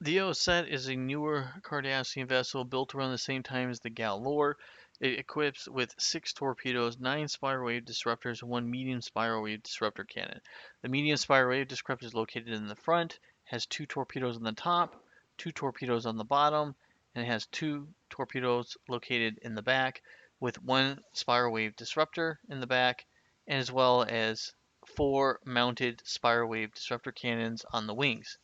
The Ocett is a newer Cardassian vessel built around the same time as the Galor. It equips with 6 torpedoes, 9 spiral wave disruptors, and 1 medium spiral wave disruptor cannon. The medium spiral wave disruptor is located in the front, has 2 torpedoes on the top, 2 torpedoes on the bottom, and it has 2 torpedoes located in the back, with 1 spiral wave disruptor in the back, and as well as 4 mounted spiral wave disruptor cannons on the wings.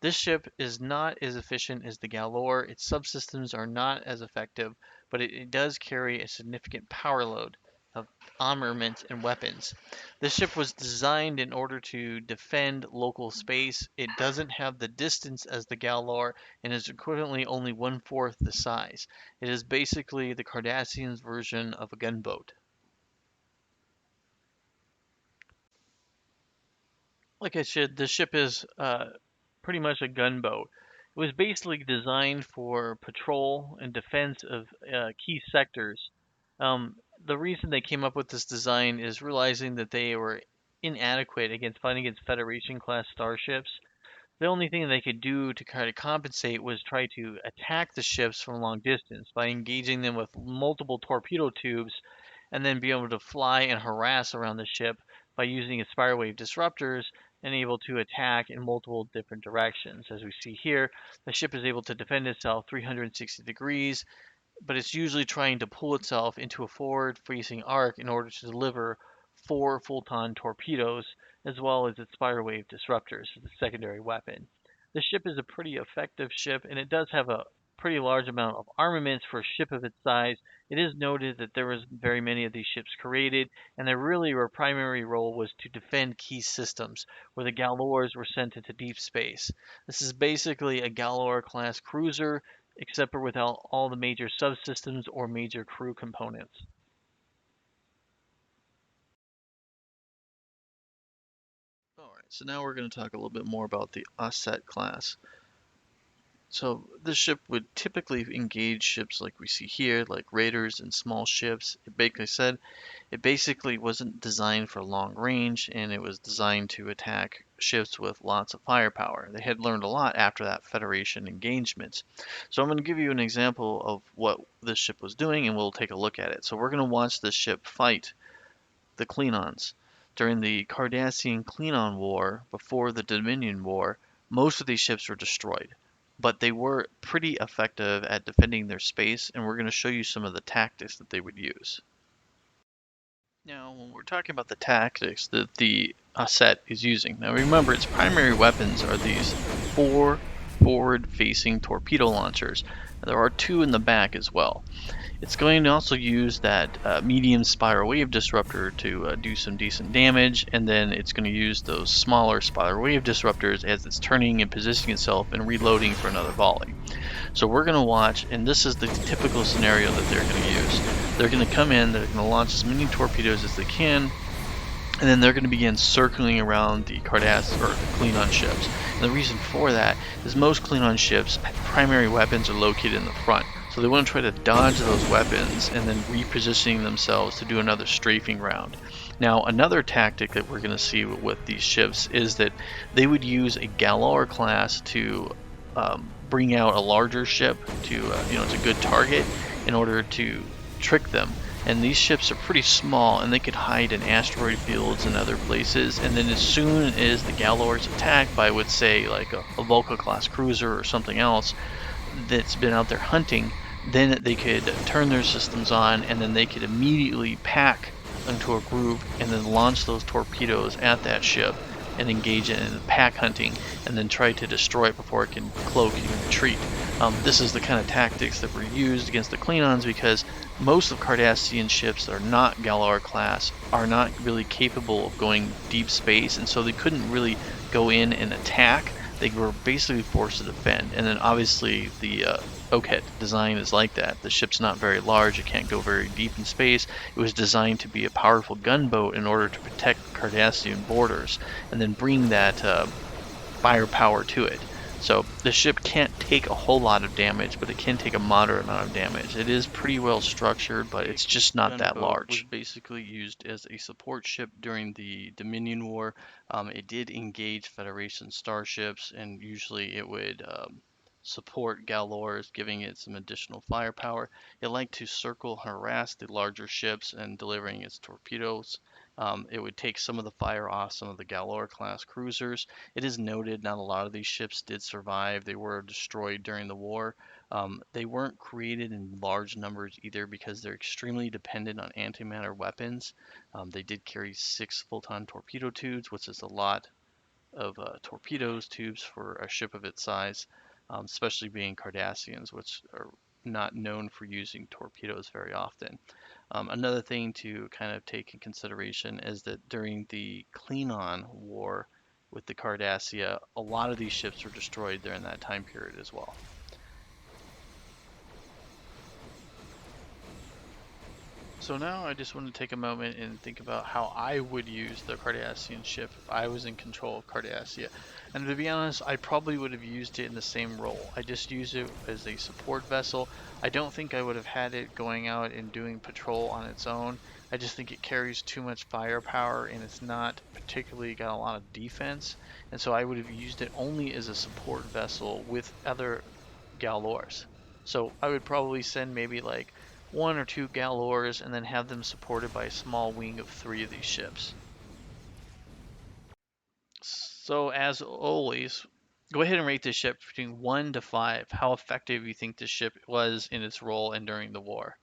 This ship is not as efficient as the Galor. Its subsystems are not as effective, but it does carry a significant power load of armament and weapons. This ship was designed in order to defend local space. It doesn't have the distance as the Galor and is equivalently only 1/4 the size. It is basically the Cardassians' version of a gunboat. Like I said, the ship is pretty much a gunboat. It was basically designed for patrol and defense of key sectors. The reason they came up with this design is realizing that they were inadequate against fighting against Federation class starships. The only thing they could do to kind of compensate was try to attack the ships from a long distance by engaging them with multiple torpedo tubes and then be able to fly and harass around the ship by using its spiral wave disruptors and able to attack in multiple different directions. As we see here, the ship is able to defend itself 360 degrees, but it's usually trying to pull itself into a forward-facing arc in order to deliver 4 full-ton torpedoes, as well as its spiral wave disruptors, the secondary weapon. The ship is a pretty effective ship, and it does have a pretty large amount of armaments for a ship of its size. It is noted that there was very many of these ships created, and their primary role was to defend key systems, where the Galors were sent into deep space. This is basically a Galor class cruiser except for without all the major subsystems or major crew components. Alright, so now we're going to talk a little bit more about the Ocett class. So this ship would typically engage ships like we see here, like raiders and small ships. Like I said, it basically wasn't designed for long range, and it was designed to attack ships with lots of firepower. They had learned a lot after that Federation engagement. So I'm going to give you an example of what this ship was doing, and we'll take a look at it. So we're going to watch this ship fight the Klingons. During the Cardassian Klingon War, before the Dominion War, most of these ships were destroyed. But they were pretty effective at defending their space, and we're going to show you some of the tactics that they would use. Now, when we're talking about the tactics that the Ocett is using, now remember its primary weapons are these 4 forward-facing torpedo launchers. There are 2 in the back as well. It's going to also use that medium spiral wave disruptor to do some decent damage, and then it's going to use those smaller spiral wave disruptors as it's turning and positioning itself and reloading for another volley. So we're going to watch, and this is the typical scenario that they're going to use. They're going to come in, they're going to launch as many torpedoes as they can, and then they're going to begin circling around the Cardassian or the Klingon ships. And the reason for that is most Klingon ships' primary weapons are located in the front. So they want to try to dodge those weapons and then repositioning themselves to do another strafing round. Now, another tactic that we're going to see with these ships is that they would use a Galor class to bring out a larger ship to, it's a good target in order to trick them. And these ships are pretty small, and they could hide in asteroid fields and other places. And then as soon as the Galor is attacked by, I would say, like a Volca class cruiser or something else that's been out there hunting, then they could turn their systems on, and then they could immediately pack into a group and then launch those torpedoes at that ship and engage in pack hunting and then try to destroy it before it can cloak and retreat. This is the kind of tactics that were used against the Klingons because most of Cardassian ships that are not Galor class are not really capable of going deep space, and so they couldn't really go in and attack. They were basically forced to defend. And then obviously the Ocett design is like that. The ship's not very large, it can't go very deep in space. It was designed to be a powerful gunboat in order to protect Cardassian borders and then bring that firepower to it. So the ship can't take a whole lot of damage, but it can take a moderate amount of damage. It is pretty well structured, but it's just not that large. Was basically used as a support ship during the Dominion War. It did engage Federation starships, and usually it would support Galors, giving it some additional firepower. It liked to circle and harass the larger ships and delivering its torpedoes. It would take some of the fire off some of the Galor class cruisers. It is noted not a lot of these ships did survive. They were destroyed during the war. They weren't created in large numbers either because they're extremely dependent on antimatter weapons. They did carry 6 full-ton torpedo tubes, which is a lot of torpedoes tubes for a ship of its size, especially being Cardassians, which are not known for using torpedoes very often. Another thing to kind of take in consideration is that during the Klingon War with the Cardassia, a lot of these ships were destroyed during that time period as well. So now I just want to take a moment and think about how I would use the Cardassian ship if I was in control of Cardassia. And to be honest, I probably would have used it in the same role. I just use it as a support vessel. I don't think I would have had it going out and doing patrol on its own. I just think it carries too much firepower and it's not particularly got a lot of defense. And so I would have used it only as a support vessel with other Galors. So I would probably send maybe like 1 or 2 Galors and then have them supported by a small wing of 3 of these ships. So as always, go ahead and rate this ship between 1 to 5. How effective you think this ship was in its role and during the war.